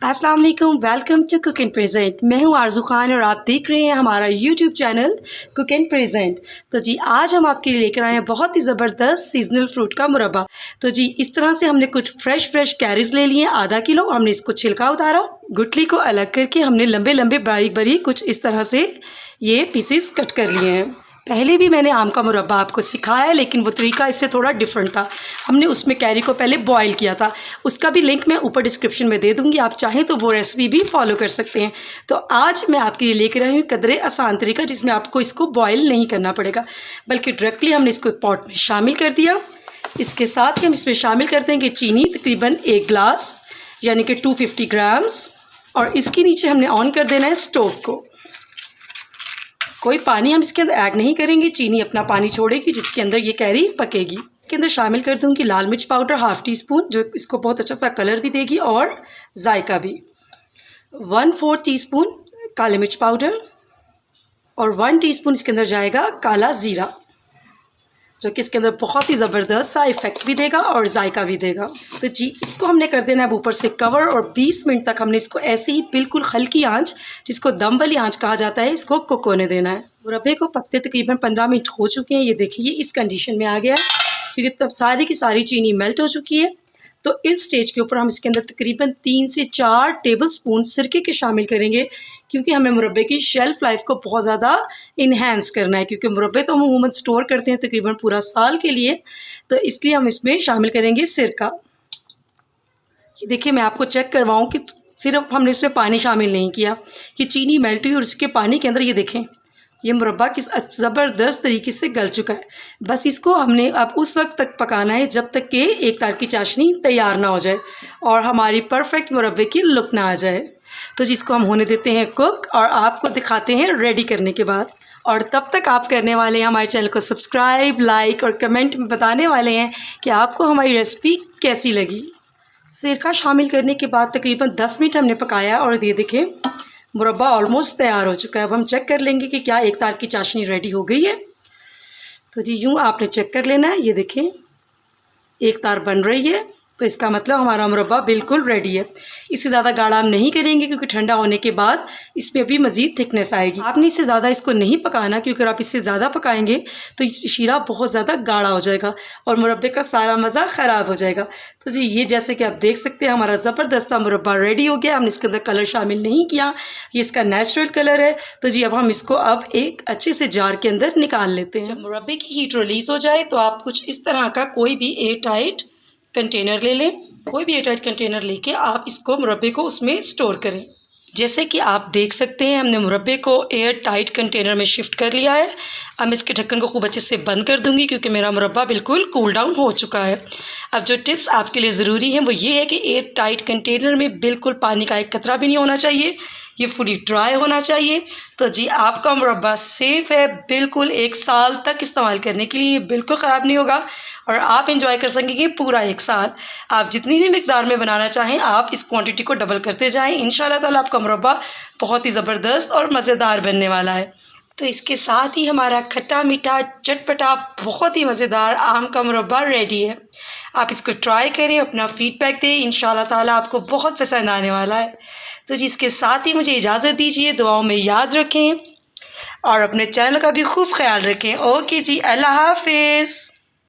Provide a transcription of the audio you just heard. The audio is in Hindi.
अस्सलाम वालेकुम, welcome to cook and present. मैं हूं आरज़ू खान और आप देख रहे हैं हमारा YouTube channel cook and present. तो जी आज हम आपके लिए लेकर आए हैं बहुत ही ज़बरदस्त सीजनल फ्रूट का मुरब्बा। तो जी इस तरह से हमने कुछ फ्रेश कैरीज ले लिए आधा किलो। हमने इसको छिलका उतारा, गुठली को अलग करके हमने लंबे लंबे बारीक बारीक कुछ इस तरह से ये पीसेस कट कर लिए हैं। पहले भी मैंने आम का मुरब्बा आपको सिखाया है, लेकिन वो तरीका इससे थोड़ा डिफरेंट था। हमने उसमें कैरी को पहले बॉईल किया था, उसका भी लिंक मैं ऊपर डिस्क्रिप्शन में दे दूँगी, आप चाहें तो वो रेसिपी भी फॉलो कर सकते हैं। तो आज मैं आपके लिए लेकर आई हूँ कदरे आसान तरीका, जिसमें आपको इसको बॉयल नहीं करना पड़ेगा, बल्कि डायरेक्टली हमने इसको पॉट में शामिल कर दिया। इसके साथ ही हम इसमें शामिल कर देंगे चीनी, तकरीबन 1 गिलास यानी कि 250 ग्राम्स। और इसके नीचे हमने ऑन कर देना है स्टोव को। कोई पानी हम इसके अंदर ऐड नहीं करेंगे, चीनी अपना पानी छोड़ेगी जिसके अंदर ये कैरी पकेगी। इसके अंदर शामिल कर दूंगी लाल मिर्च पाउडर हाफ़ टी स्पून, जो इसको बहुत अच्छा सा कलर भी देगी और जायका भी। 1/4 टीस्पून काली मिर्च पाउडर और 1 टीस्पून इसके अंदर जाएगा काला ज़ीरा, जो कि इसके अंदर बहुत ही ज़बरदस्त सा इफ़ेक्ट भी देगा और जायका भी देगा। तो जी इसको हमने कर देना है ऊपर से कवर, और 20 मिनट तक हमने इसको ऐसे ही बिल्कुल हल्की आंच, जिसको दम वाली आंच कहा जाता है, इसको कुक होने देना है। मुरब्बे को पकते तकरीबन 15 मिनट हो चुके हैं। ये देखिए इस कंडीशन में आ गया है, क्योंकि तब सारी की सारी चीनी मेल्ट हो चुकी है। तो इस स्टेज के ऊपर हम इसके अंदर तकरीबन 3 से 4 टेबल स्पून सिरके के शामिल करेंगे, क्योंकि हमें मुरब्बे की शेल्फ़ लाइफ को बहुत ज़्यादा इन्हेंस करना है, क्योंकि मुरब्बे तो हम अमूमन स्टोर करते हैं तकरीबन पूरा साल के लिए। तो इसलिए हम इसमें शामिल करेंगे सिरका। ये देखिए मैं आपको चेक करवाऊँ कि सिर्फ हमने इसमें पानी शामिल नहीं किया, कि चीनी मेल्ट हुई और इसके पानी के अंदर ये देखें ये मुरब्बा किस ज़बरदस्त तरीके से गल चुका है। बस इसको हमने अब उस वक्त तक पकाना है जब तक कि एक तार की चाशनी तैयार ना हो जाए और हमारी परफेक्ट मुरब्बे की लुक ना आ जाए। तो जिसको हम होने देते हैं कुक, और आपको दिखाते हैं रेडी करने के बाद। और तब तक आप करने वाले हैं हमारे चैनल को सब्सक्राइब, लाइक और कमेंट में बताने वाले हैं कि आपको हमारी रेसिपी कैसी लगी। सिरका शामिल करने के बाद तकरीबन 10 मिनट हमने पकाया और ये देखें मुरब्बा ऑलमोस्ट तैयार हो चुका है। अब हम चेक कर लेंगे कि क्या एक तार की चाशनी रेडी हो गई है। तो जी यूँ आपने चेक कर लेना है। ये देखें एक तार बन रही है, तो इसका मतलब हमारा मुरब्बा बिल्कुल रेडी है। इससे ज़्यादा गाढ़ा हम नहीं करेंगे, क्योंकि ठंडा होने के बाद इसमें भी मज़ीद थिकनेस आएगी। आपने इससे ज़्यादा इसको नहीं पकाना, क्योंकि अगर आप इससे ज़्यादा पकाएंगे तो शीरा बहुत ज़्यादा गाढ़ा हो जाएगा और मुरब्बे का सारा मज़ा ख़राब हो जाएगा। तो जी ये जैसे कि आप देख सकते हैं हमारा ज़बरदस्त मुरब्बा रेडी हो गया। हमने इसके अंदर कलर शामिल नहीं किया, ये इसका नेचुरल कलर है। तो जी अब हम इसको अब एक अच्छे से जार के अंदर निकाल लेते हैं। जब मुरब्बे की हीट रिलीज़ हो जाए तो आप कुछ इस तरह का कोई भी एयर टाइट कंटेनर ले लें। कोई भी एयरटाइट कंटेनर लेके आप इसको मुरब्बे को उसमें स्टोर करें। जैसे कि आप देख सकते हैं हमने मुरब्बे को एयर टाइट कंटेनर में शिफ्ट कर लिया है। अब इसके ढक्कन को खूब अच्छे से बंद कर दूंगी, क्योंकि मेरा मुरब्बा बिल्कुल कूल डाउन हो चुका है। अब जो टिप्स आपके लिए ज़रूरी हैं वो ये है कि एयर टाइट कंटेनर में बिल्कुल पानी का एक कतरा भी नहीं होना चाहिए, ये फुली ड्राई होना चाहिए। तो जी आपका मुरब्बा सेफ़ है, बिल्कुल 1 साल तक इस्तेमाल करने के लिए बिल्कुल ख़राब नहीं होगा और आप इंजॉय कर सकेंगे पूरा 1 साल। आप जितनी भी मिकदार में बनाना चाहें आप इस क्वांटिटी को डबल करते जाएं। इंशाल्लाह ताला आपका मुरब्बा बहुत ही ज़बरदस्त और मज़ेदार बनने वाला है। तो इसके साथ ही हमारा खट्टा मीठा चटपटा बहुत ही मज़ेदार आम का मुरब्बा रेडी है। आप इसको ट्राई करें, अपना फ़ीडबैक दें, इंशाल्लाह ताला आपको बहुत पसंद आने वाला है। तो जी इसके साथ ही मुझे इजाज़त दीजिए, दुआओं में याद रखें और अपने चैनल का भी खूब ख्याल रखें। ओके जी, अल्लाह हाफ़िज़।